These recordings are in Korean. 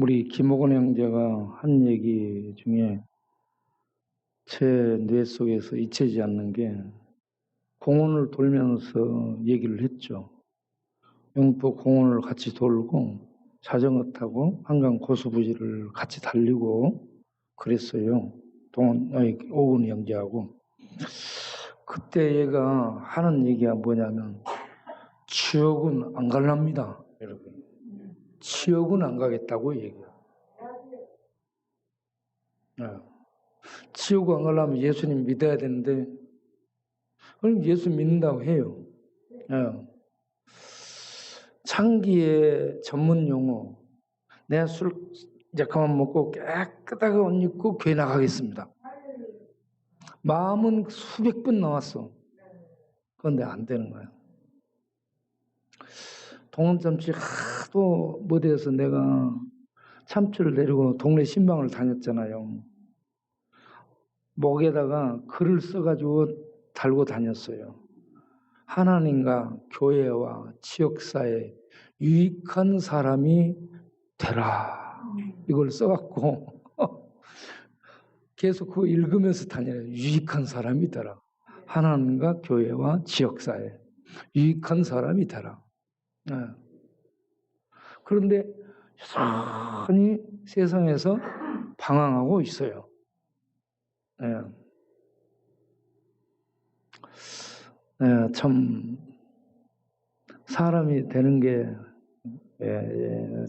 우리 김옥원 형제가 한 얘기 중에 제 뇌 속에서 잊혀지지 않는 게 공원을 돌면서 얘기를 했죠. 영포 공원을 같이 돌고 자전거 타고 한강 고수부지를 같이 달리고 그랬어요. 오근 형제하고. 그때 얘가 하는 얘기가 뭐냐면 지옥은 안 갈랍니다. 여러분. 지옥은 안 가겠다고 얘기해요. 지옥 안 가려면 예수님 믿어야 되는데 그럼 예수 믿는다고 해요. 창기의 전문 용어. 내가 술 이제 그만 먹고 깨끗하게 옷 입고 교회 나가겠습니다. 마음은 수백 번 나왔어. 그런데 안 되는 거야. 동원참치 하도 못해서 내가 참치를 내리고 동네 신방을 다녔잖아요. 목에다가 글을 써가지고 달고 다녔어요. 하나님과 교회와 지역사회에 유익한 사람이 되라. 이걸 써갖고 계속 그거 읽으면서 다녀요. 유익한 사람이 되라. 하나님과 교회와 지역사회에 유익한 사람이 되라. 그런데 여전히 세상에서 방황하고 있어요. 참 사람이 되는 게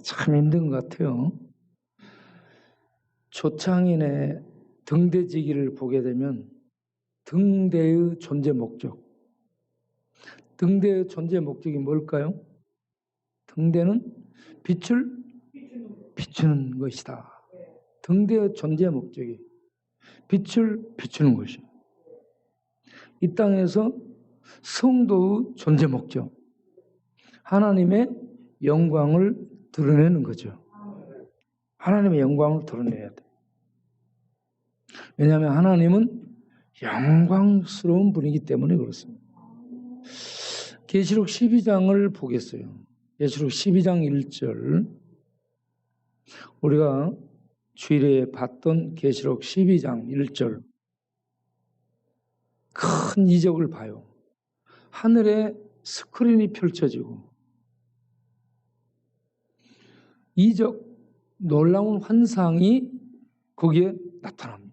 참 힘든 것 같아요. 조창인의 등대지기를 보게 되면 등대의 존재 목적. 등대의 존재 목적이 뭘까요? 등대는 빛을 비추는 것이다. 등대의 존재 목적이 빛을 비추는 것이에요. 이 땅에서 성도의 존재 목적, 하나님의 영광을 드러내는 거죠. 하나님의 영광을 드러내야 돼. 왜냐하면 하나님은 영광스러운 분이기 때문에 그렇습니다. 계시록 12장을 보겠어요. 계시록 12장 1절. 우리가 주일에 봤던 계시록 12장 1절. 큰 이적을 봐요. 하늘에 스크린이 펼쳐지고 이적 놀라운 환상이 거기에 나타납니다.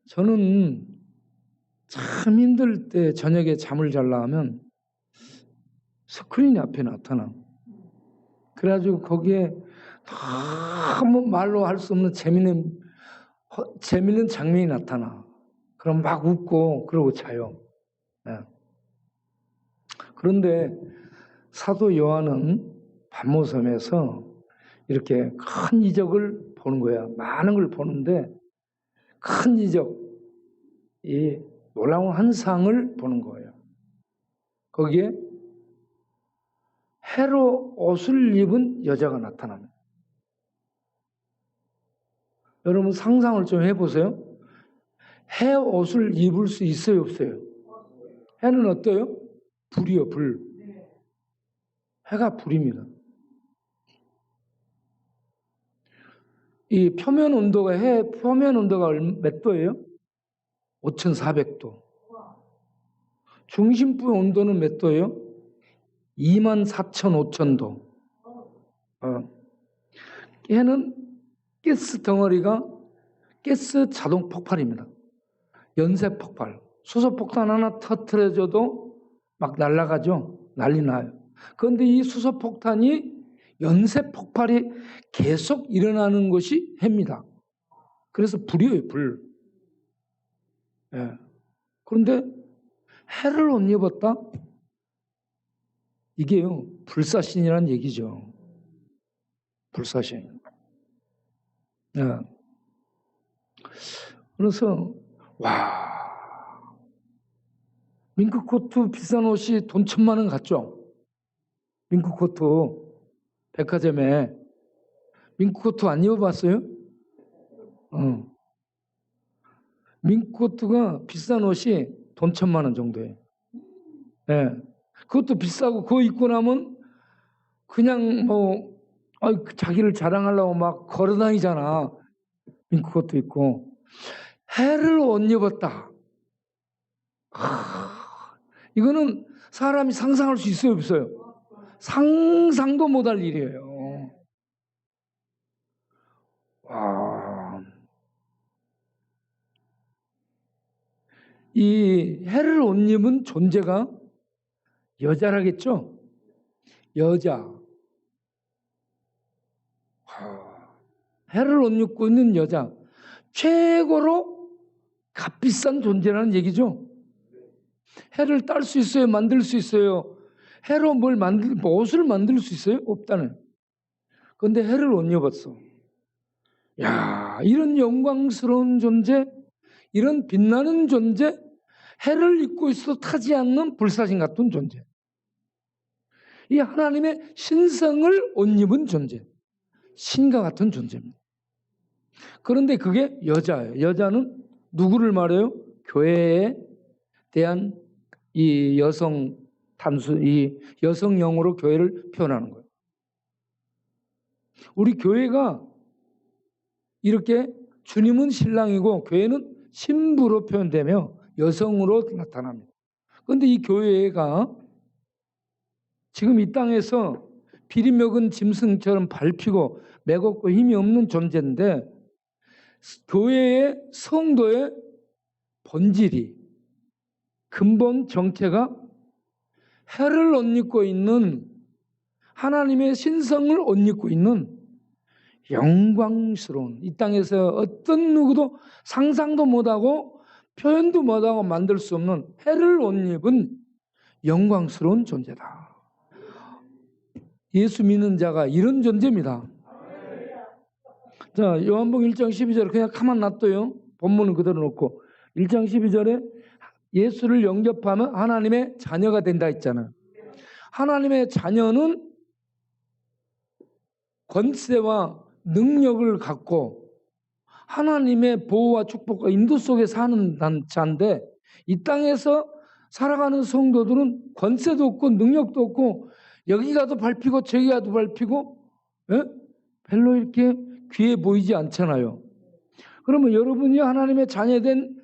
저는 참 힘들 때 저녁에 잠을 자려 하면 스크린이 앞에 나타나. 그래가지고 거기에 너무 말로 할 수 없는 재밌는 장면이 나타나. 그럼 막 웃고 그러고 자요. 그런데 사도 요한은 밤모섬에서 이렇게 큰 이적을 보는 거야. 많은 걸 보는데 큰 이적, 이 놀라운 환상을 보는 거예요. 거기에 해로 옷을 입은 여자가 나타납니다. 여러분 상상을 좀 해보세요. 해 옷을 입을 수 있어요, 없어요? 해는 어때요? 불이요, 불. 해가 불입니다. 이 표면 온도가 해 표면 온도가 몇 도예요? 5,400도. 중심부 온도는 몇 도예요? 24,000, 5,000도. 해는 가스 덩어리가 가스 자동 폭발입니다. 연쇄 폭발. 수소 폭탄 하나 터뜨려줘도 막 날아가죠. 난리 나요. 그런데 이 수소 폭탄이 연쇄 폭발이 계속 일어나는 것이 해입니다. 그래서 불이에요, 불. 그런데 해를 못 입었다? 이게요, 불사신이라는 얘기죠. 불사신. 그래서, 밍크코트 비싼 옷이 돈 1,000만 원 같죠? 밍크코트 백화점에 밍크코트 안 입어봤어요? 밍크코트가 비싼 옷이 돈 1,000만 원 정도예요. 그것도 비싸고 그거 입고 나면 그냥 뭐 자기를 자랑하려고 막 걸어다니잖아. 그것도 있고. 해를 옷 입었다. 이거는 사람이 상상할 수 있어요, 없어요? 상상도 못할 일이에요. 와. 이 해를 옷 입은 존재가 여자라겠죠? 여자. 해를 옷 입고 있는 여자. 최고로 값비싼 존재라는 얘기죠. 해를 딸 수 있어요? 만들 수 있어요? 해로 옷을 만들 수 있어요? 없다는. 그런데 해를 옷 입었어. 야, 이런 영광스러운 존재, 이런 빛나는 존재, 해를 입고 있어도 타지 않는 불사신 같은 존재. 이 하나님의 신성을 옷 입은 존재. 신과 같은 존재입니다. 그런데 그게 여자예요. 여자는 누구를 말해요? 교회에 대한 이 여성형으로 교회를 표현하는 거예요. 우리 교회가 이렇게 주님은 신랑이고 교회는 신부로 표현되며 여성으로 나타납니다. 그런데 이 교회가 지금 이 땅에서 비리 먹은 짐승처럼 밟히고 매겁고 힘이 없는 존재인데, 교회의 성도의 본질이, 근본 정체가 해를 옷 입고 있는 하나님의 신성을 옷 입고 있는 영광스러운, 이 땅에서 어떤 누구도 상상도 못하고 표현도 못하고 만들 수 없는 해를 옷 입은 영광스러운 존재다. 예수 믿는 자가 이런 존재입니다. 자, 요한복음 1장 12절 그냥 가만 놔둬요. 본문은 그대로 놓고 1장 12절에 예수를 영접하면 하나님의 자녀가 된다 했잖아요. 하나님의 자녀는 권세와 능력을 갖고 하나님의 보호와 축복과 인도 속에 사는 자인데, 이 땅에서 살아가는 성도들은 권세도 없고 능력도 없고 여기 가도 밟히고 저기 가도 밟히고, 별로 이렇게 귀해 보이지 않잖아요. 그러면 여러분이 하나님의 자녀된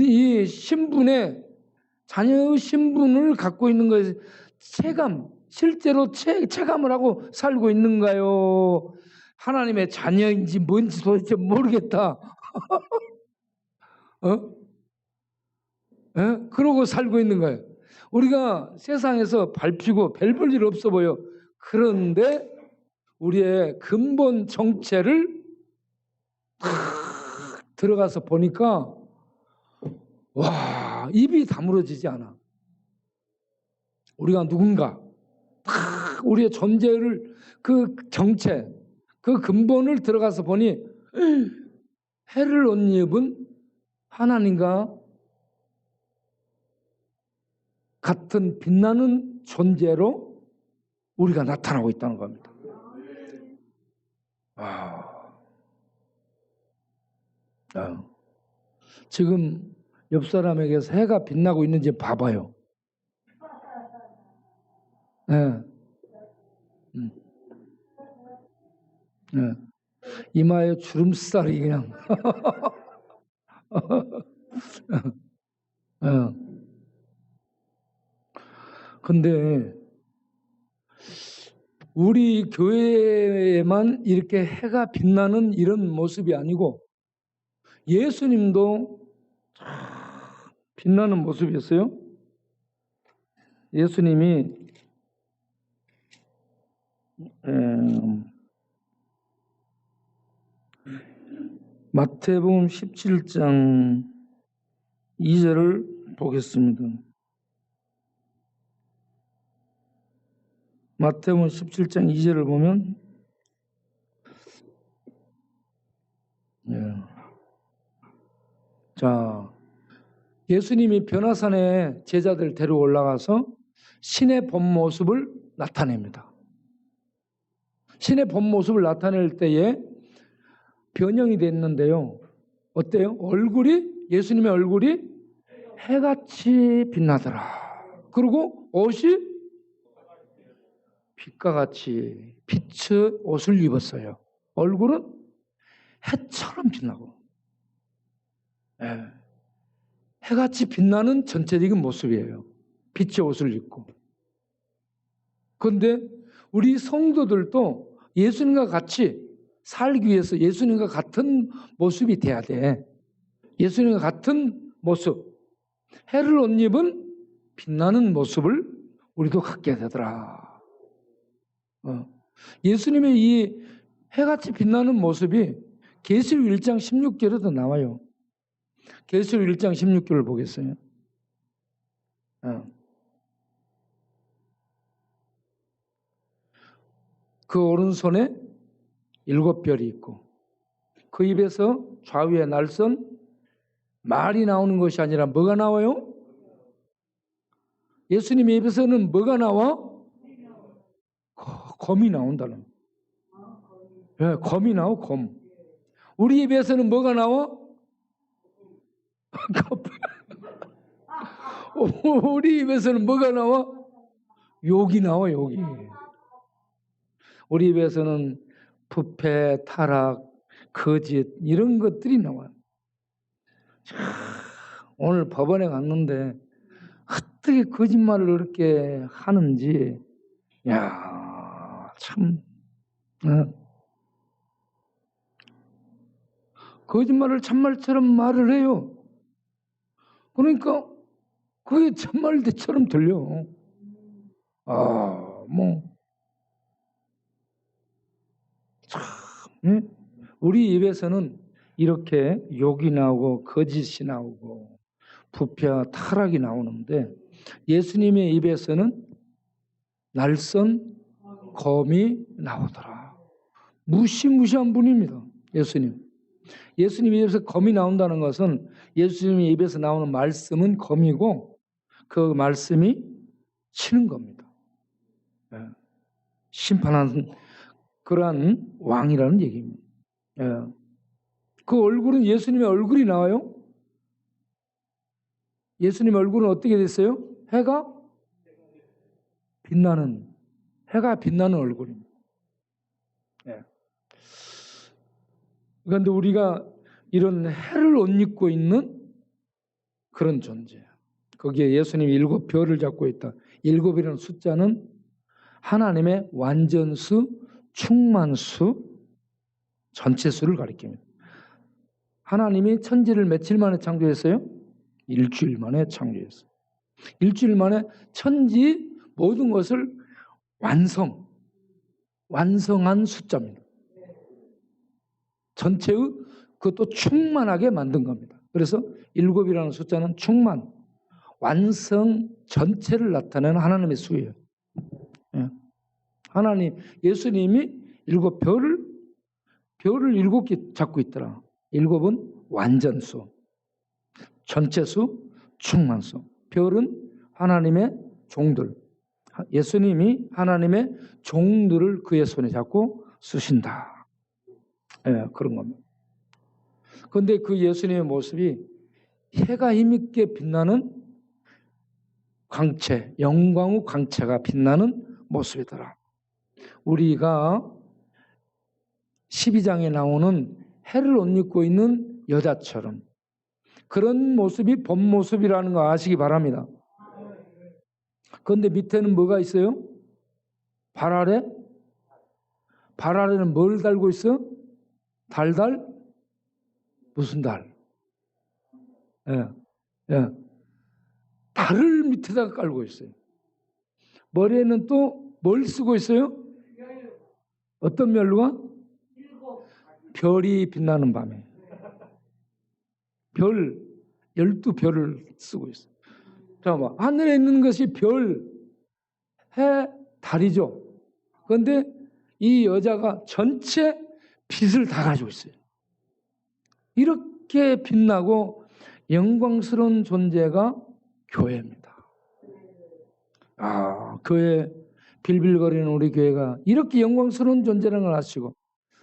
이 신분의 자녀의 신분을 갖고 있는 것에 실제로 체감을 하고 살고 있는가요? 하나님의 자녀인지 뭔지 도대체 모르겠다. 그러고 살고 있는 거예요. 우리가 세상에서 밟히고 별 볼 일 없어 보여. 그런데 우리의 근본 정체를 들어가서 보니까 와, 입이 다물어지지 않아. 우리가 누군가, 우리의 존재를, 그 정체, 그 근본을 들어가서 보니 해를 옷 입은 하나님과 같은 빛나는 존재로 우리가 나타나고 있다는 겁니다. 지금 옆 사람에게서 해가 빛나고 있는지 봐봐요. 이마에 주름살이 그냥. 근데 우리 교회에만 이렇게 해가 빛나는 이런 모습이 아니고 예수님도 빛나는 모습이었어요. 예수님이 마태복음 17장 2절을 보겠습니다. 마태복음 17장 2절을 보면 자, 예수님이 변화산에 제자들 데리고 올라가서 신의 본 모습을 나타냅니다. 신의 본 모습을 나타낼 때에 변형이 됐는데요. 어때요? 예수님의 얼굴이 해같이 빛나더라. 그리고 옷이 빛과 같이 빛의 옷을 입었어요. 얼굴은 해처럼 빛나고, 예. 해같이 빛나는 전체적인 모습이에요. 빛의 옷을 입고. 그런데 우리 성도들도 예수님과 같이 살기 위해서 예수님과 같은 모습이 돼야 돼. 예수님과 같은 모습. 해를 옷 입은 빛나는 모습을 우리도 갖게 되더라. 예수님의 이 해같이 빛나는 모습이 계시록 1장 16절에도 나와요. 계시록 1장 16절을 보겠어요. 그 오른손에 7별이 있고 그 입에서 좌우에 날선 말이 나오는 것이 아니라 뭐가 나와요? 예수님의 입에서는 뭐가 나와? 검이 나온다는. 네, 검이 나와, 검. 우리 입에서는 뭐가 나와? 우리 입에서는 뭐가 나와? 욕이 나와, 욕이. 우리 입에서는 부패, 타락, 거짓 이런 것들이 나와요. 오늘 법원에 갔는데 어떻게 거짓말을 그렇게 하는지, 야, 참, 거짓말을 참말처럼 말을 해요. 그러니까 그게 참말처럼 들려. 참, 우리 입에서는 이렇게 욕이 나오고 거짓이 나오고 부패와 타락이 나오는데 예수님의 입에서는 날선 검이 나오더라. 무시무시한 분입니다. 예수님. 예수님 입에서 검이 나온다는 것은 예수님의 입에서 나오는 말씀은 검이고 그 말씀이 치는 겁니다. 심판하는 그러한 왕이라는 얘기입니다. 그 얼굴은 예수님의 얼굴이 나와요. 예수님의 얼굴은 어떻게 됐어요? 해가 빛나는 얼굴입니다. 그런데 우리가 이런 해를 옷 입고 있는 그런 존재. 거기에 예수님이 7별을 잡고 있다. 7이라는 숫자는 하나님의 완전수, 충만수, 전체수를 가리킵니다. 하나님이 천지를 며칠 만에 창조했어요? 일주일 만에 창조했어요. 일주일 만에 천지 모든 것을 완성한 숫자입니다. 전체의 그것도 충만하게 만든 겁니다. 그래서 7이라는 숫자는 충만, 완성 전체를 나타내는 하나님의 수예요. 예수님이 7별을 7개 잡고 있더라. 7은 완전수, 전체수, 충만수. 별은 하나님의 종들. 예수님이 하나님의 종들을 그의 손에 잡고 쓰신다. 그런 겁니다. 그런데 그 예수님의 모습이 해가 힘있게 빛나는 광채, 영광의 광채가 빛나는 모습이더라. 우리가 12장에 나오는 해를 옷 입고 있는 여자처럼 그런 모습이 본 모습이라는 거 아시기 바랍니다. 그런데 밑에는 뭐가 있어요? 발 아래는 뭘 달고 있어? 달달? 무슨 달? 달을 밑에다가 깔고 있어요. 머리에는 또 뭘 쓰고 있어요? 어떤 멸루가? 별이 빛나는 밤에. 12별을 쓰고 있어요. 잠깐만, 하늘에 있는 것이 별, 해, 달이죠. 그런데 이 여자가 전체 빛을 다 가지고 있어요. 이렇게 빛나고 영광스러운 존재가 교회입니다. 교회 빌빌거리는 우리 교회가 이렇게 영광스러운 존재라는 걸 아시고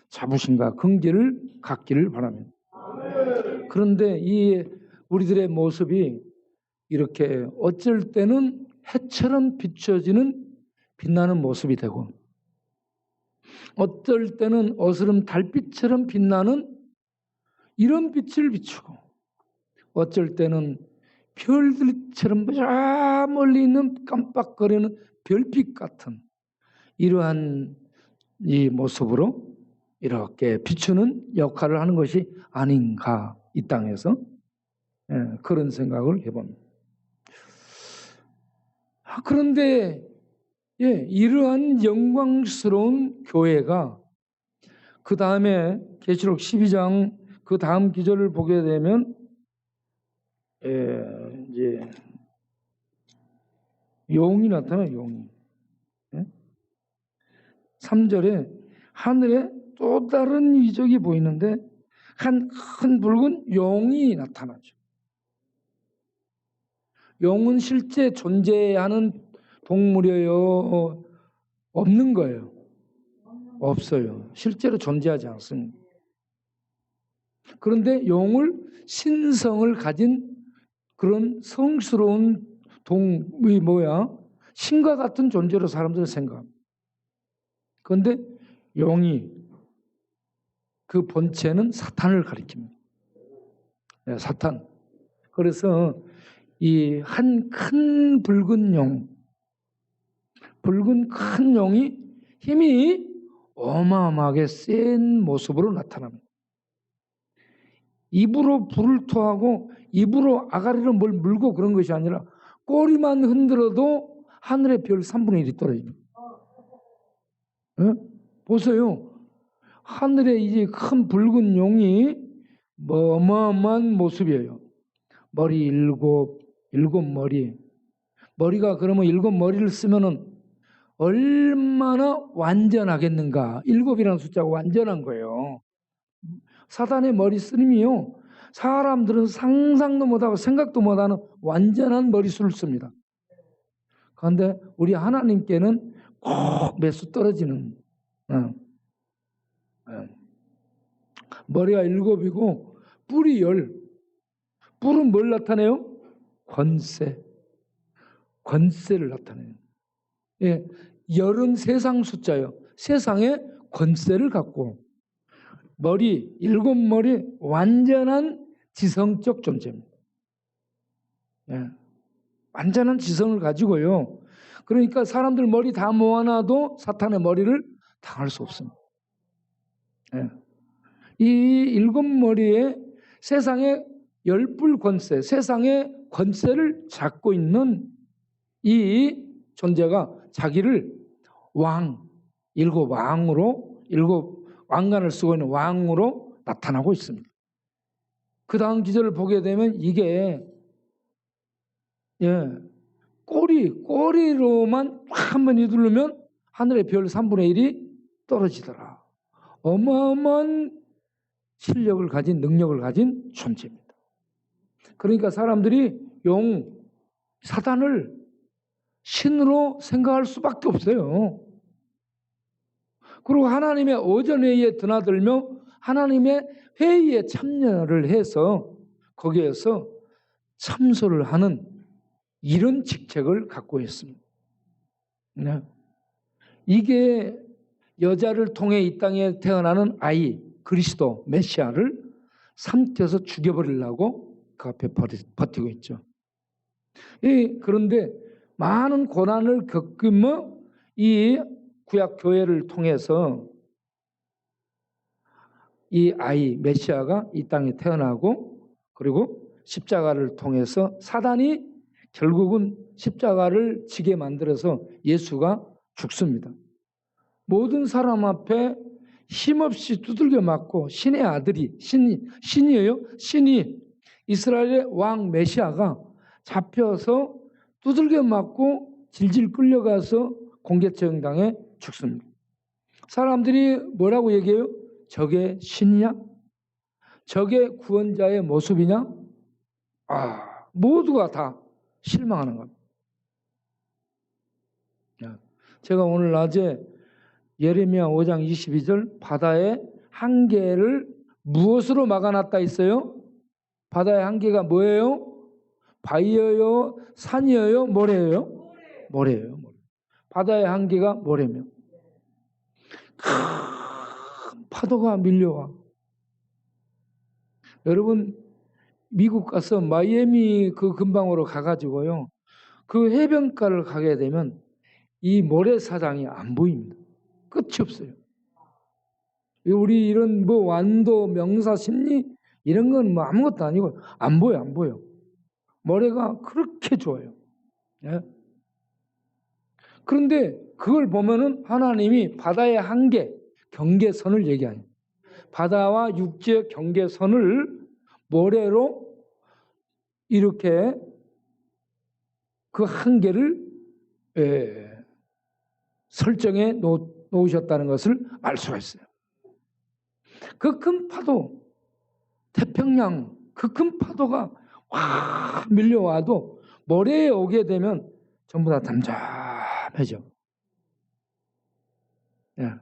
자부심과 긍지를 갖기를 바랍니다. 그런데 이 우리들의 모습이 이렇게 어쩔 때는 해처럼 비춰지는 빛나는 모습이 되고, 어떨 때는 어스름 달빛처럼 빛나는 이런 빛을 비추고, 어쩔 때는 별들처럼 저 멀리 있는 깜빡거리는 별빛 같은 이러한 이 모습으로 이렇게 비추는 역할을 하는 것이 아닌가, 이 땅에서. 그런 생각을 해봅니다. 그런데 이러한 영광스러운 교회가 그 다음에 계시록 12장 그 다음 기절을 보게 되면 이제 용이 나타나요. 용이. 3절에 하늘에 또 다른 이적이 보이는데 한 큰 붉은 용이 나타나죠. 용은 실제 존재하는 동물이에요? 없는 거예요? 없어요. 실제로 존재하지 않습니다. 그런데 용을 신성을 가진 그런 성스러운 동물이 신과 같은 존재로 사람들은 생각합니다. 그런데 용이 그 본체는 사탄을 가리킵니다. 사탄. 그래서 이 한 큰 붉은 용, 붉은 큰 용이 힘이 어마어마하게 센 모습으로 나타납니다. 입으로 불을 토하고 입으로 아가리로 뭘 물고 그런 것이 아니라 꼬리만 흔들어도 하늘의 별 3분의 1이 떨어집니다. 보세요. 하늘에 이제 큰 붉은 용이 어마어마한 모습이에요. 머리 일곱 머리. 머리가 그러면 7머리를 쓰면은 얼마나 완전하겠는가. 7이라는 숫자가 완전한 거예요. 사단의 머리 쓰림이요. 사람들은 상상도 못하고 생각도 못하는 완전한 머리수를 씁니다. 그런데 우리 하나님께는 꼭 몇 수 떨어지는 머리가 7이고 뿔이 10. 뿔은 뭘 나타내요? 권세를 나타내요. 열은 세상 숫자예요. 세상의 권세를 갖고 머리 7머리 완전한 지성적 존재입니다. 완전한 지성을 가지고요. 그러니까 사람들 머리 다 모아놔도 사탄의 머리를 당할 수 없습니다. 이 7머리에 세상의 10뿔 권세, 세상의 권세를 잡고 있는 이 존재가 자기를 7왕관을 쓰고 있는 왕으로 나타나고 있습니다. 그 다음 기절을 보게 되면 이게 꼬리로만 한번 휘두르면 하늘의 별 3분의 1이 떨어지더라. 어마어마한 실력을 가진, 능력을 가진 존재입니다. 그러니까 사람들이 사단을 신으로 생각할 수밖에 없어요. 그리고 하나님의 오전회의에 드나들며 하나님의 회의에 참여를 해서 거기에서 참소를 하는 이런 직책을 갖고 있습니다. 이게 여자를 통해 이 땅에 태어나는 아이 그리스도 메시아를 삼켜서 죽여버리려고 그 앞에 버티고 있죠. 그런데 많은 고난을 겪으며 이 구약 교회를 통해서 이 아이 메시아가 이 땅에 태어나고 그리고 십자가를 통해서 사단이 결국은 십자가를 지게 만들어서 예수가 죽습니다. 모든 사람 앞에 힘없이 두들겨 맞고 신의 아들이 신이에요. 신이 이스라엘의 왕 메시아가 잡혀서 두들겨 맞고 질질 끌려가서 공개처형당해 죽습니다. 사람들이 뭐라고 얘기해요? 저게 신이냐? 저게 구원자의 모습이냐? 모두가 다 실망하는 겁니다. 제가 오늘 낮에 예레미야 5장 22절 바다의 한계를 무엇으로 막아놨다 했어요? 바다의 한계가 뭐예요? 바위예요? 산이에요? 모래예요? 모래예요. 바다의 한계가 모래며 큰 파도가 밀려와. 여러분 미국 가서 마이애미 그 근방으로 가가지고요, 그 해변가를 가게 되면 이 모래사장이 안 보입니다. 끝이 없어요. 우리 이런 뭐 완도, 명사, 심리 이런 건 뭐 아무것도 아니고 안 보여, 안 보여. 모래가 그렇게 좋아요. 예? 그런데 그걸 보면은 하나님이 바다의 한계, 경계선을 얘기하는, 바다와 육지의 경계선을 모래로 이렇게 그 한계를 설정해 놓으셨다는 것을 알 수가 있어요. 그 큰 파도, 태평양 그 큰 파도가 확 밀려와도 모래에 오게 되면 전부 다 잠잠해져. 예.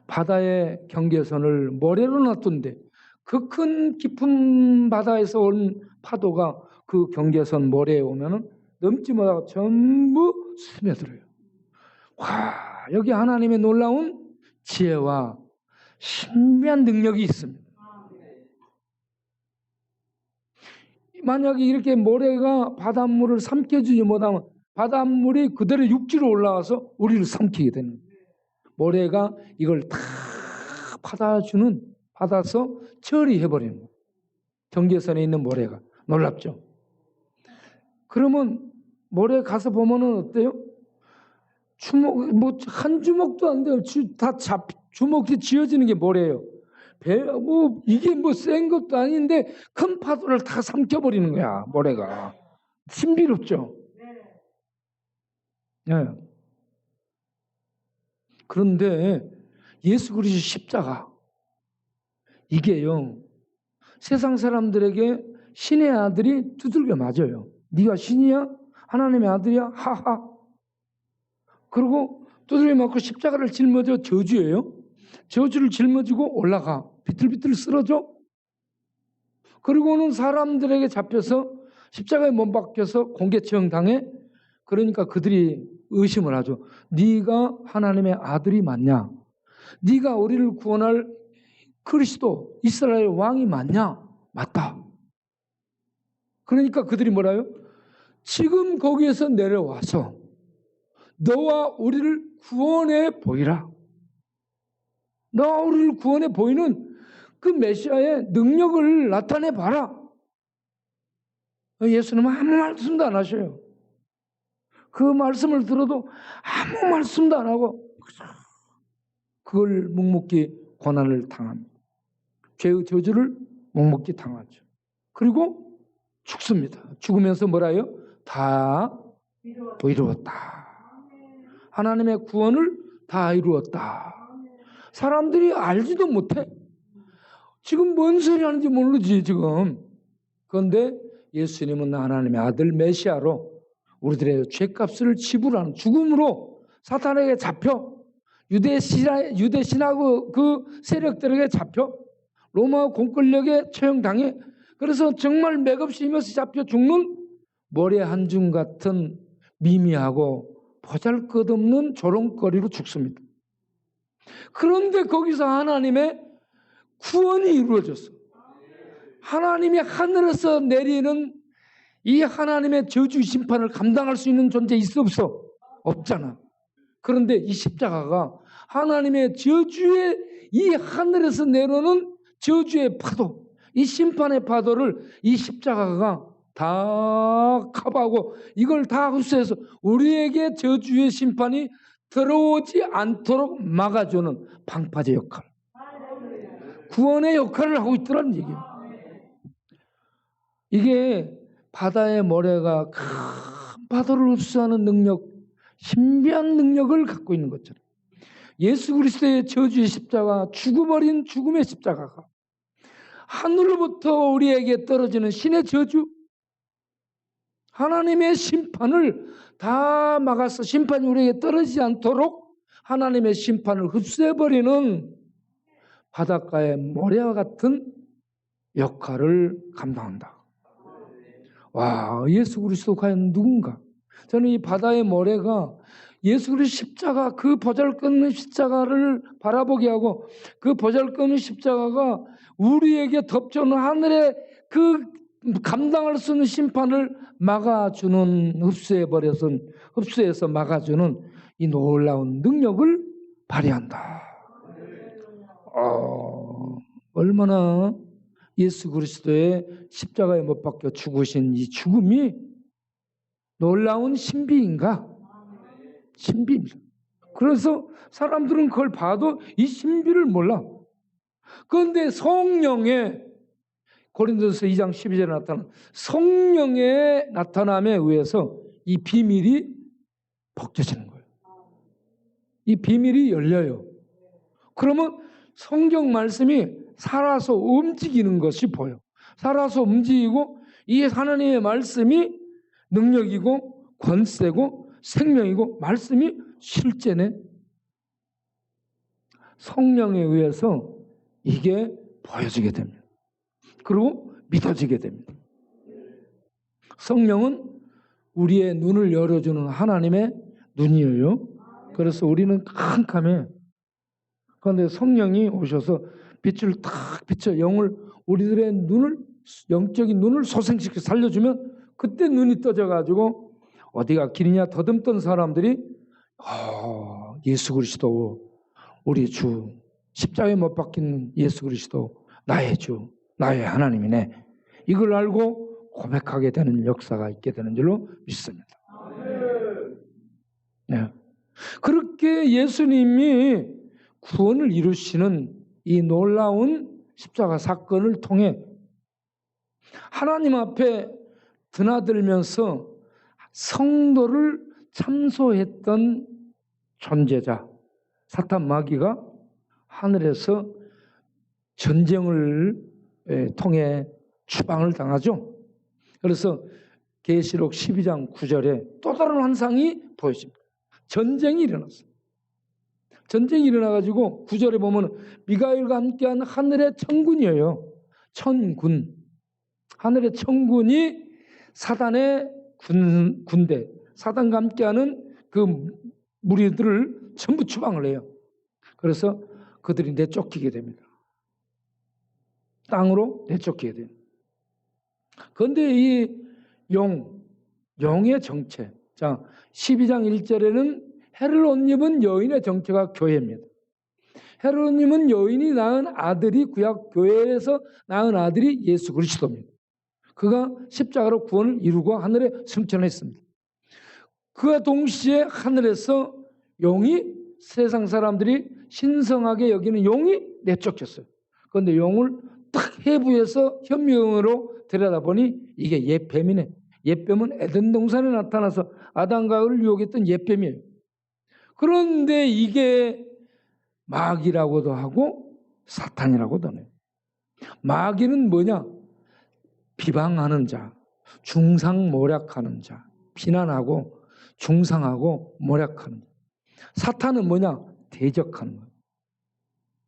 바다의 경계선을 모래로 놔둔데 그 큰 깊은 바다에서 온 파도가 그 경계선 모래에 오면은 넘지 못하고 전부 스며들어요. 와, 여기 하나님의 놀라운 지혜와 신비한 능력이 있습니다. 만약에 이렇게 모래가 바닷물을 삼켜주지 못하면 바닷물이 그대로 육지로 올라와서 우리를 삼키게 되는 거예요. 모래가 이걸 다 받아서 처리해버리는 거예요. 경계선에 있는 모래가. 놀랍죠? 그러면 모래 가서 보면은 어때요? 뭐 한 주먹도 안 돼요. 주먹이 쥐어지는 게 모래예요. 이게 뭐 센 것도 아닌데 큰 파도를 다 삼켜버리는 거야, 모래가. 신비롭죠? 네. 그런데 예수 그리스도 십자가, 이게요, 세상 사람들에게 신의 아들이 두들겨 맞아요. 네가 신이야? 하나님의 아들이야? 하하. 그리고 두들겨 맞고 십자가를 짊어져 저주예요. 저주를 짊어지고 올라가. 비틀비틀 쓰러져. 그리고는 사람들에게 잡혀서 십자가에 못 박혀서 공개처형 당해. 그러니까 그들이 의심을 하죠. 네가 하나님의 아들이 맞냐? 네가 우리를 구원할 그리스도 이스라엘 왕이 맞냐? 맞다. 그러니까 그들이 뭐라요? 지금 거기에서 내려와서 너와 우리를 구원해 보이라. 너와 우리를 구원해 보이는 그 메시아의 능력을 나타내 봐라. 예수님은 아무 말씀도 안 하셔요. 그 말씀을 들어도 아무 말씀도 안 하고 그걸 묵묵히 고난을 당합니다. 죄의 저주를 묵묵히 당하죠. 그리고 죽습니다. 죽으면서 뭐라요? 다 이루었다. 하나님의 구원을 다 이루었다. 사람들이 알지도 못해. 지금 뭔 소리 하는지 모르지 지금. 그런데 예수님은 하나님의 아들 메시아로 우리들의 죄값을 지불하는, 죽음으로 사탄에게 잡혀 유대 신하고 그 세력들에게 잡혀 로마 공권력에 처형당해. 그래서 정말 맥없이 힘없이 잡혀 죽는 모래 한 줌 같은 미미하고 보잘것없는 조롱거리로 죽습니다. 그런데 거기서 하나님의 구원이 이루어졌어. 하나님이 하늘에서 내리는 이 하나님의 저주 심판을 감당할 수 있는 존재 있어 없어? 없잖아. 그런데 이 십자가가 하나님의 저주의, 이 하늘에서 내려오는 저주의 파도, 이 심판의 파도를 이 십자가가 다 커버하고 이걸 다 흡수해서 우리에게 저주의 심판이 들어오지 않도록 막아주는 방파제 역할, 구원의 역할을 하고 있더라는 얘기예요. 이게 바다의 모래가 큰 파도를 흡수하는 능력, 신비한 능력을 갖고 있는 것처럼 예수 그리스도의 저주의 십자가, 죽어버린 죽음의 십자가가 하늘로부터 우리에게 떨어지는 신의 저주, 하나님의 심판을 다 막아서 심판이 우리에게 떨어지지 않도록 하나님의 심판을 흡수해버리는 바닷가의 모래와 같은 역할을 감당한다. 와, 예수 그리스도 과연 누군가? 저는 이 바다의 모래가 예수 그리스도 십자가, 그 보잘것없는 십자가를 바라보게 하고, 그 보잘것없는 십자가가 우리에게 덮쳐오는 하늘의 그 감당할 수 있는 심판을 막아주는, 흡수해서 막아주는 이 놀라운 능력을 발휘한다. 얼마나 예수 그리스도의 십자가에 못 박혀 죽으신 이 죽음이 놀라운 신비인가? 신비입니다. 그래서 사람들은 그걸 봐도 이 신비를 몰라. 그런데 성령의, 고린도서 2장 12절에 나타난 성령의 나타남에 의해서 이 비밀이 벗겨지는 거예요. 이 비밀이 열려요. 그러면 성경 말씀이 살아서 움직이는 것이 보여. 살아서 움직이고, 이 하나님의 말씀이 능력이고 권세고 생명이고 말씀이 실제네. 성령에 의해서 이게 보여지게 됩니다. 그리고 믿어지게 됩니다. 성령은 우리의 눈을 열어주는 하나님의 눈이에요. 그래서 우리는 캄캄해. 그런데 성령이 오셔서 빛을 탁 비춰 우리들의 눈을, 영적인 눈을 소생시켜 살려주면 그때 눈이 떠져가지고 어디가 길이냐 더듬던 사람들이 예수 그리스도, 우리 주, 십자가에 못 박힌 예수 그리스도 나의 주, 나의 하나님이네, 이걸 알고 고백하게 되는 역사가 있게 되는 줄로 믿습니다. 네. 그렇게 예수님이 구원을 이루시는 이 놀라운 십자가 사건을 통해 하나님 앞에 드나들면서 성도를 참소했던 존재자 사탄 마귀가 하늘에서 전쟁을 통해 추방을 당하죠. 그래서 계시록 12장 9절에 또 다른 환상이 보여집니다. 전쟁이 일어났어요. 전쟁이 일어나가지고 9절에 보면 미가엘과 함께한 하늘의 천군이에요. 천군. 하늘의 천군이 사단의 군대, 사단과 함께하는 그 무리들을 전부 추방을 해요. 그래서 그들이 내쫓기게 됩니다. 땅으로 내쫓기게 돼요. 그런데 이 용의 정체. 자, 12장 1절에는 해를 옷 입은 여인의 정체가 교회입니다. 해를 옷 입은 여인이 낳은 아들이, 구약 교회에서 낳은 아들이 예수 그리스도입니다. 그가 십자가로 구원을 이루고 하늘에 승천했습니다. 그와 동시에 하늘에서 용이, 세상 사람들이 신성하게 여기는 용이 내쫓겼어요. 그런데 용을 딱 해부해서 현미경으로 들여다보니 이게 옛뱀이네. 옛뱀은 에덴 동산에 나타나서 아담과 하와를 유혹했던 옛뱀이에요. 그런데 이게 마귀라고도 하고 사탄이라고도 해요. 마귀는 뭐냐? 비방하는 자, 중상모략하는 자, 비난하고 중상하고 모략하는 자. 사탄은 뭐냐? 대적하는 거예요.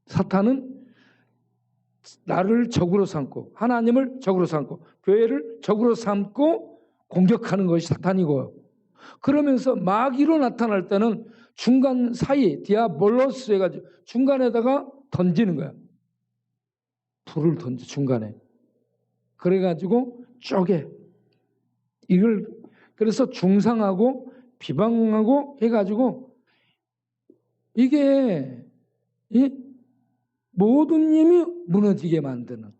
사탄은 나를 적으로 삼고, 하나님을 적으로 삼고, 교회를 적으로 삼고 공격하는 것이 사탄이고요. 그러면서 마귀로 나타날 때는 중간 사이, 디아볼로스 해가지고 중간에다가 던지는 거야. 불을 던져, 중간에. 그래가지고 쪼개. 그래서 중상하고 비방하고 해가지고 이게 모든 힘이 무너지게 만드는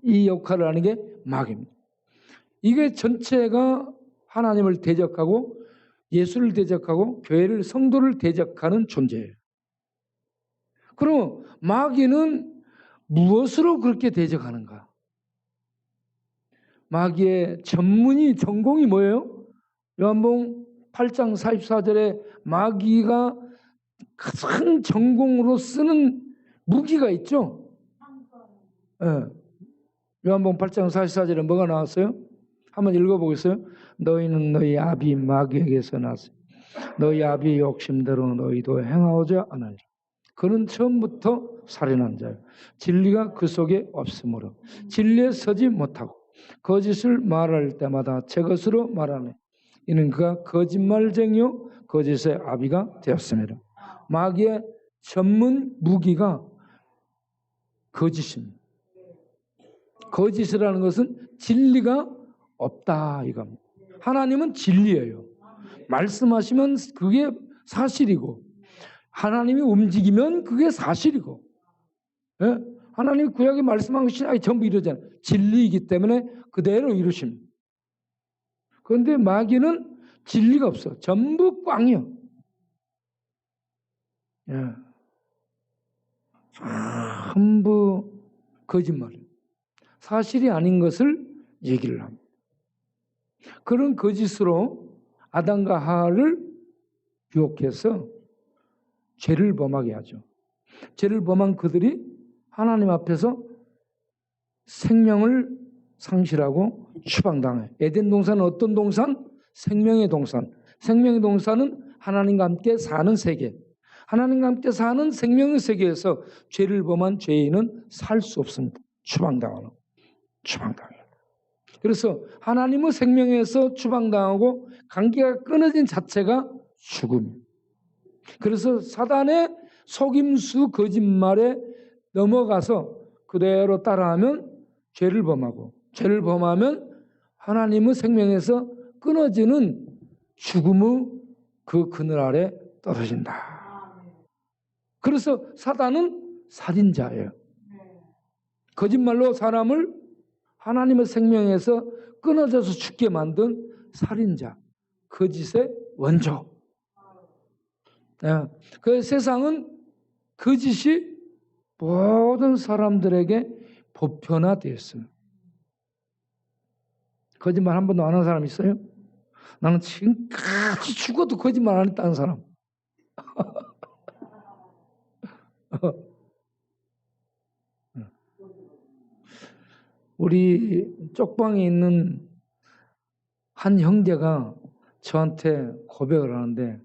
이 역할을 하는 게 마귀입니다. 이게 전체가 하나님을 대적하고 예수를 대적하고 교회를, 성도를 대적하는 존재예요. 그럼 마귀는 무엇으로 그렇게 대적하는가? 마귀의 전공이 뭐예요? 요한복음 8장 44절에 마귀가 가장 전공으로 쓰는 무기가 있죠? 요한복음 8장 44절에 뭐가 나왔어요? 한번 읽어보겠어요? 너희는 너희 아비 마귀에게서 났어요. 너희 아비의 욕심대로 너희도 행하고자 하느니 그는 처음부터 살인한 자요. 진리가 그 속에 없으므로 진리에 서지 못하고 거짓을 말할 때마다 제 것으로 말하네. 이는 그가 거짓말쟁이요 거짓의 아비가 되었습니다. 마귀의 전문 무기가 거짓입니다. 거짓이라는 것은 진리가 없다 이겁니다. 하나님은 진리예요. 말씀하시면 그게 사실이고 하나님이 움직이면 그게 사실이고, 예? 하나님이 구약에 말씀한 것이 전부 이루잖아요. 진리이기 때문에 그대로 이루십니다. 그런데 마귀는 진리가 없어. 전부 꽝이요. 예. 전부 거짓말이에요. 사실이 아닌 것을 얘기를 합니다. 그런 거짓으로 아담과 하와를 유혹해서 죄를 범하게 하죠. 죄를 범한 그들이 하나님 앞에서 생명을 상실하고 추방당해요. 에덴 동산은 어떤 동산? 생명의 동산. 생명의 동산은 하나님과 함께 사는 세계. 하나님과 함께 사는 생명의 세계에서 죄를 범한 죄인은 살 수 없습니다. 추방당해요. 그래서 하나님의 생명에서 추방당하고 관계가 끊어진 자체가 죽음이에요. 그래서 사단의 속임수 거짓말에 넘어가서 그대로 따라하면 죄를 범하고, 죄를 범하면 하나님의 생명에서 끊어지는 죽음의 그 그늘 아래 떨어진다. 그래서 사단은 살인자예요. 거짓말로 사람을 하나님의 생명에서 끊어져서 죽게 만든 살인자, 거짓의 원조. 그 세상은 거짓이 모든 사람들에게 보편화되어 있어요. 거짓말 한 번도 안 한 사람 있어요? 나는 지금까지 죽어도 거짓말 안 했다는 사람. 우리 쪽방에 있는 한 형제가 저한테 고백을 하는데,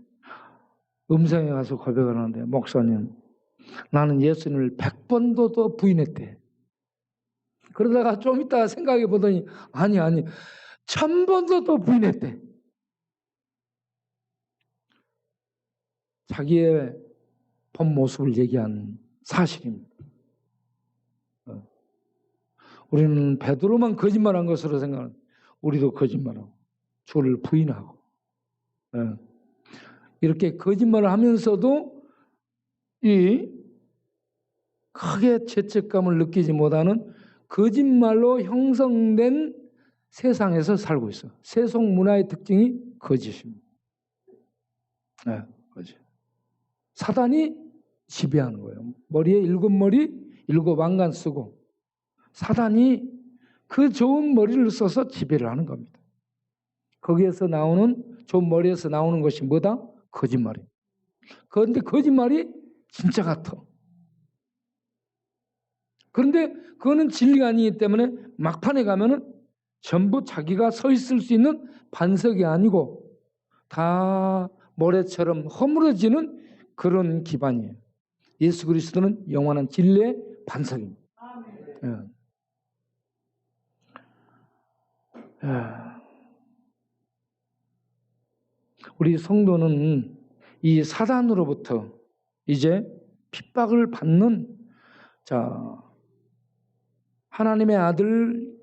음성에 가서 고백을 하는데, 목사님, 나는 예수님을 100번도 더 부인했대. 그러다가 좀 이따 생각해 보더니 아니 1000번도 더 부인했대. 자기의 본 모습을 얘기한 사실입니다. 우리는 베드로만 거짓말한 것으로 생각하는, 우리도 거짓말하고 주를 부인하고, 이렇게 거짓말을 하면서도 이 크게 죄책감을 느끼지 못하는 거짓말로 형성된 세상에서 살고 있어. 세속 문화의 특징이 거짓입니다. 거짓. 사단이 지배하는 거예요. 머리에 7머리 7왕관 쓰고 사단이 그 좋은 머리를 써서 지배를 하는 겁니다. 거기에서 나오는, 좋은 머리에서 나오는 것이 뭐다? 거짓말이에요. 그런데 거짓말이 진짜 같아. 그런데 그거는 진리가 아니기 때문에 막판에 가면은 전부 자기가 서 있을 수 있는 반석이 아니고 다 모래처럼 허물어지는 그런 기반이에요. 예수 그리스도는 영원한 진리의 반석입니다. 우리 성도는 이 사단으로부터 이제 핍박을 받는, 하나님의 아들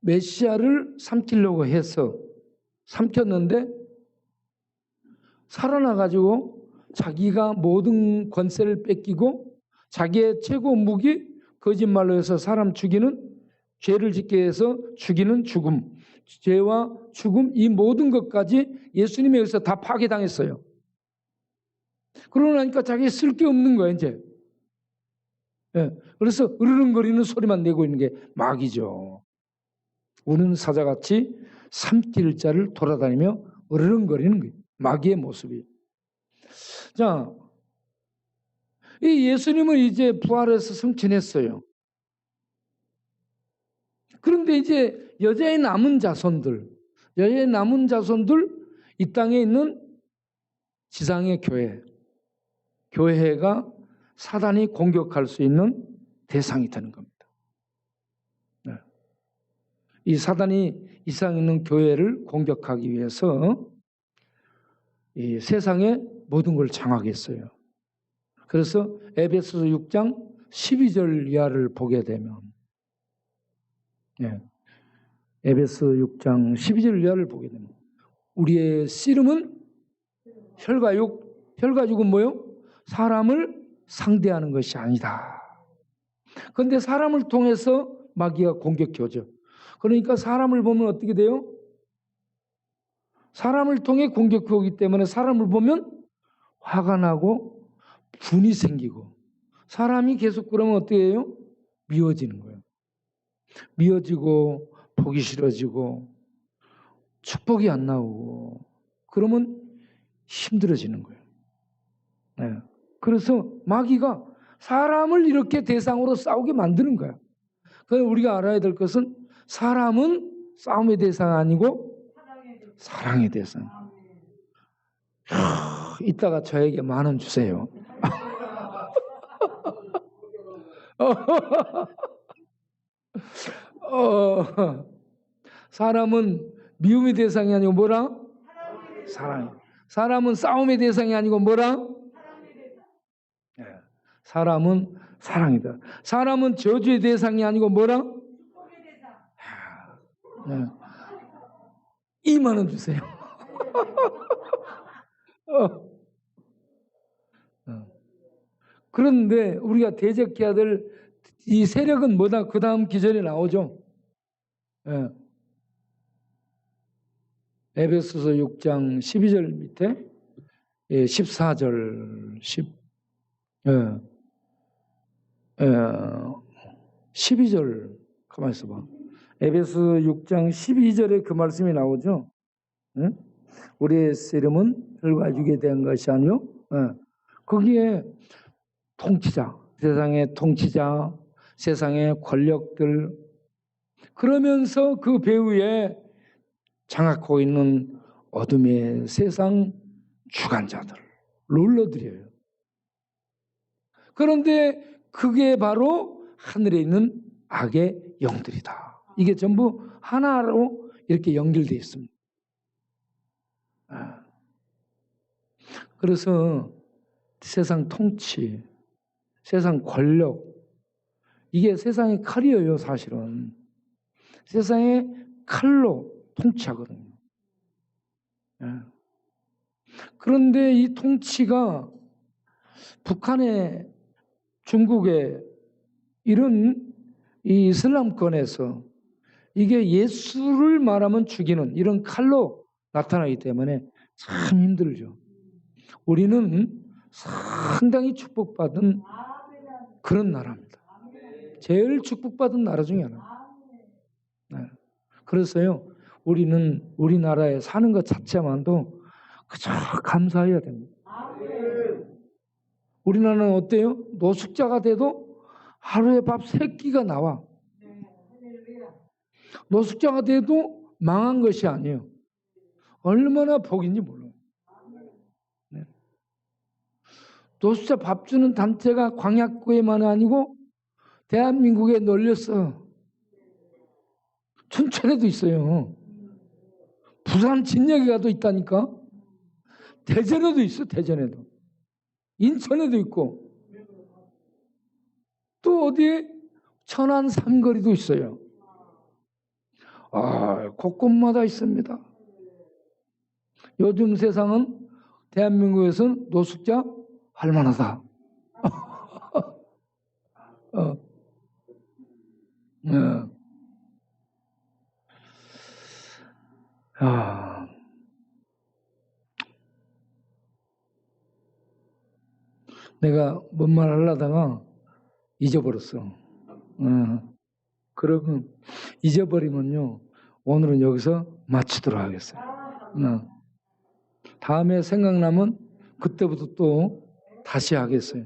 메시아를 삼키려고 해서 삼켰는데 살아나가지고 자기가 모든 권세를 뺏기고 자기의 최고 무기, 거짓말로 해서 사람 죽이는, 죄를 짓게 해서 죽이는 죽음, 죄와 죽음, 이 모든 것까지 예수님에 의해서 다 파괴당했어요. 그러고 나니까 자기 쓸 게 없는 거예요 이제. 그래서 으르렁거리는 소리만 내고 있는 게 마귀죠. 우는 사자같이 삼킬 자를 돌아다니며 으르렁거리는 거예요. 마귀의 모습이. 자, 이 예수님은 이제 부활해서 승천했어요. 그런데 이제 여자의 남은 자손들, 이 땅에 있는 지상의 교회가 사단이 공격할 수 있는 대상이 되는 겁니다. 이 사단이 이 세상에 있는 교회를 공격하기 위해서 이 세상의 모든 걸 장악해 했어요. 그래서 에베소서 6장 12절 이하를 보게 되면, 예, 에베소 6장 12절 이하를 보게 되면, 우리의 씨름은 혈과 육, 혈과 육은 뭐요? 사람을 상대하는 것이 아니다. 그런데 사람을 통해서 마귀가 공격해 오죠. 그러니까 사람을 보면 어떻게 돼요? 사람을 통해 공격해 오기 때문에 사람을 보면 화가 나고 분이 생기고, 사람이 계속 그러면 어떻게 해요? 미워지는 거예요. 미워지고 보기 싫어지고 축복이 안 나오고, 그러면 힘들어지는 거예요. 네. 그래서 마귀가 사람을 이렇게 대상으로 싸우게 만드는 거야. 그래서 우리가 알아야 될 것은 사람은 싸움의 대상 아니고 사랑의 대상. 이따가 저에게 10,000원 주세요. 사람은 미움의 대상이 아니고 뭐라? 사랑. 사람은 싸움의 대상이 아니고 뭐라? 네. 사람은 사랑이다. 사람은 저주의 대상이 아니고 뭐라? 네. 20,000원 주세요. 그런데 우리가 대적해야 될 이 세력은 뭐다? 그 다음 기절에 나오죠. 예. 에베소서 6장 12절 밑에 14절 12절 가만히 있어봐. 에베소 6장 12절에 그 말씀이 나오죠. 예? 우리의 씨름은 혈과 육에 대한 것이 아니요. 예. 거기에 통치자, 세상의 통치자, 세상의 권력들, 그러면서 그 배후에 장악하고 있는 어둠의 세상 주관자들, 롤러들이에요. 그런데 그게 바로 하늘에 있는 악의 영들이다. 이게 전부 하나로 이렇게 연결되어 있습니다. 그래서 세상 통치, 세상 권력, 이게 세상의 칼이에요. 사실은 세상의 칼로 통치하거든요. 그런데 이 통치가 북한의, 중국의 이런 이 이슬람권에서 이게 예수를 말하면 죽이는 이런 칼로 나타나기 때문에 참 힘들죠. 우리는 상당히 축복받은 그런 나라입니다. 제일 축복받은 나라 중에 하나. 네. 그래서요, 우리는 우리나라에 사는 것 자체만도 그저 감사해야 됩니다. 우리나라는 어때요? 노숙자가 돼도 하루에 밥 3끼가 나와. 노숙자가 돼도 망한 것이 아니에요. 얼마나 복인지 몰라요. 네. 노숙자 밥 주는 단체가 광약구에만 아니고 대한민국에 널렸어. 춘천에도 있어요. 부산 진역에 가도 있다니까. 대전에도 있어. 대전에도. 인천에도 있고. 또 어디에? 천안 삼거리도 있어요. 곳곳마다 있습니다. 요즘 세상은 대한민국에서는 노숙자 할만하다. 내가 뭔 말 하려다가 잊어버렸어. 그러면 잊어버리면요, 오늘은 여기서 마치도록 하겠어요. 다음에 생각나면 그때부터 또 다시 하겠어요.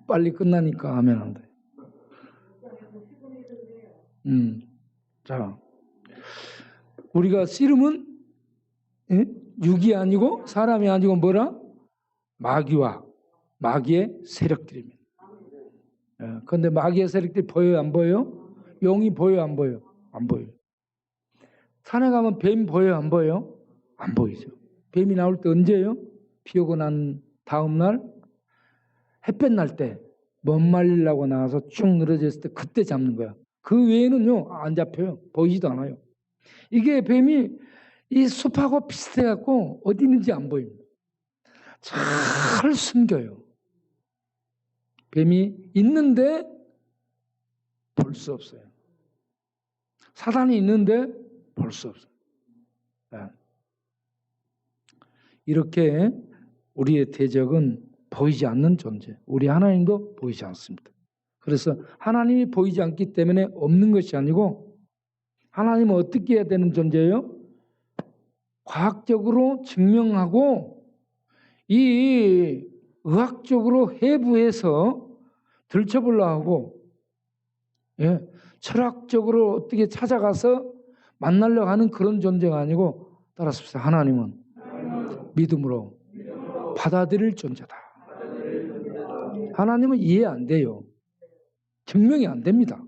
빨리 끝나니까 하면 안 돼. 자, 우리가 씨름은 육이 아니고 사람이 아니고 뭐라? 마귀와 마귀의 세력들입니다. 그런데 마귀의 세력들이 보여요, 안 보여요? 용이 보여요, 안 보여요? 안 보여요. 산에 가면 뱀 보여요? 안 보여요? 안 보이죠. 뱀이 나올 때 언제예요? 비 오고 난 다음 날 햇볕 날 때 못 말리려고 나가서 쭉 늘어져 있을 때 그때 잡는 거야. 그 외에는요 안 잡혀요. 보이지도 않아요. 이게 뱀이 이 숲하고 비슷해갖고 어디 있는지 안 보입니다. 잘 숨겨요. 뱀이 있는데 볼 수 없어요. 사단이 있는데 볼 수 없어요. 네. 이렇게 우리의 대적은 보이지 않는 존재. 우리 하나님도 보이지 않습니다. 그래서 하나님이 보이지 않기 때문에 없는 것이 아니고 하나님은 어떻게 해야 되는 존재예요? 과학적으로 증명하고 이 의학적으로 해부해서 들춰보려고 하고 철학적으로 어떻게 찾아가서 만나려고 하는 그런 존재가 아니고 따라서 하나님은 믿음으로 받아들일 존재다. 하나님은 이해 안 돼요. 증명이 안 됩니다.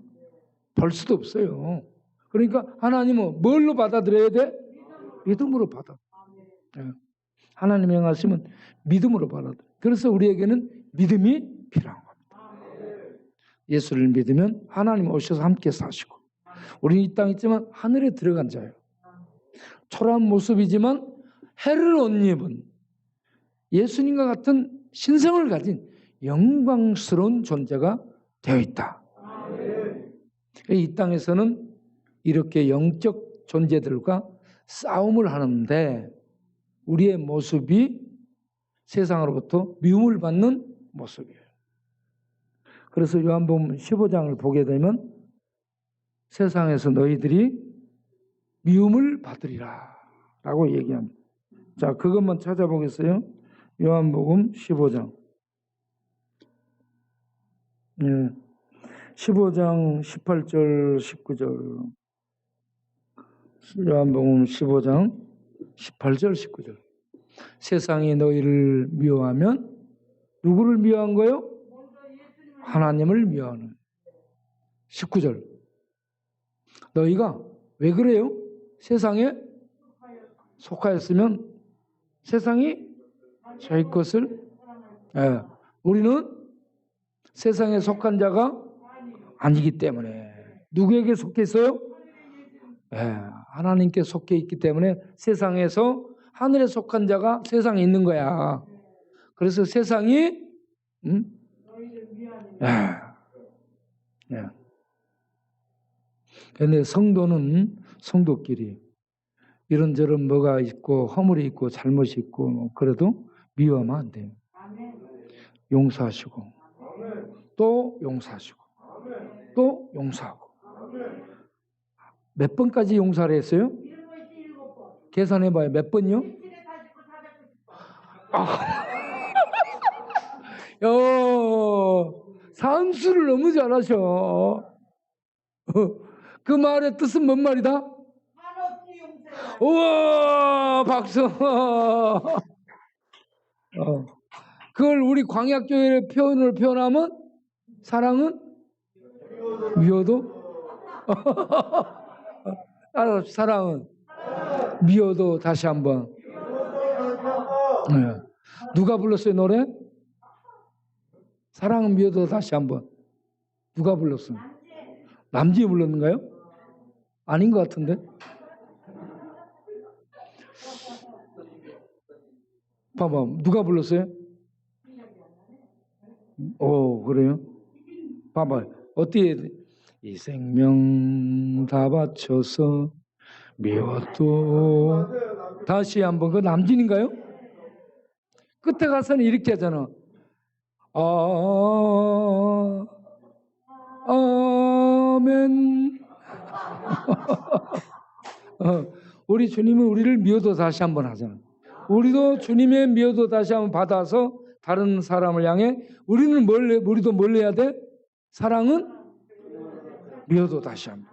볼 수도 없어요. 그러니까 하나님은 뭘로 받아들여야 돼? 믿음으로 받아. 하나님의 행하심은 믿음으로 받아들여. 그래서 우리에게는 믿음이 필요한 겁니다. 예수를 믿으면 하나님 오셔서 함께 사시고 우리는 이 땅에 있지만 하늘에 들어간 자예요. 초라한 모습이지만 해를 옷 입은 예수님과 같은 신성을 가진 영광스러운 존재가 되어 있다. 이 땅에서는 이렇게 영적 존재들과 싸움을 하는데 우리의 모습이 세상으로부터 미움을 받는 모습이에요. 그래서 요한복음 15장을 보게 되면 세상에서 너희들이 미움을 받으리라 라고 얘기합니다. 자, 그것만 찾아보겠어요. 요한복음 15장 15장 18절 19절 요한복음 15장 18절 19절 세상이 너희를 미워하면 누구를 미워한 거예요? 하나님을 미워하는 19절 너희가 왜 그래요? 세상에 속하였으면 세상이 저희 것을 우리는 세상에 속한 자가 아니기 때문에 누구에게 속해 있어요? 하나님께 속해 있기 때문에 세상에서 하늘에 속한 자가 세상에 있는 거야. 그래서 세상이 그런데 성도는 성도끼리 이런저런 뭐가 있고 허물이 있고 잘못이 있고 그래도 미워하면 안 돼요. 용서하시고 또 용서하시고 또 용서하고 몇 번까지 용서를 했어요? 계산해봐요. 몇 번이요? 산수를 너무 잘하셔. 그 말의 뜻은 뭔 말이다? 우와 박수. 그걸 우리 광약교회의 표현을 표현하면 사랑은 미워도 사랑은 미워도 다시 한번 누가 불렀어요 노래? 사랑은 미워도 다시 한번 누가 불렀어요? 남진이 불렀는가요? 아닌 것 같은데 봐봐 누가 불렀어요? 오 그래요? 봐봐 어떻게 이 생명 다 바쳐서 미워도 다시 한번 그 남진인가요? 끝에 가서는 이렇게 하잖아. 아멘. 우리 주님은 우리를 미워도 다시 한번 하잖아. 우리도 주님의 미워도 다시 한번 받아서 다른 사람을 향해 우리도 뭘 해야 돼? 사랑은 미워도 다시 한번.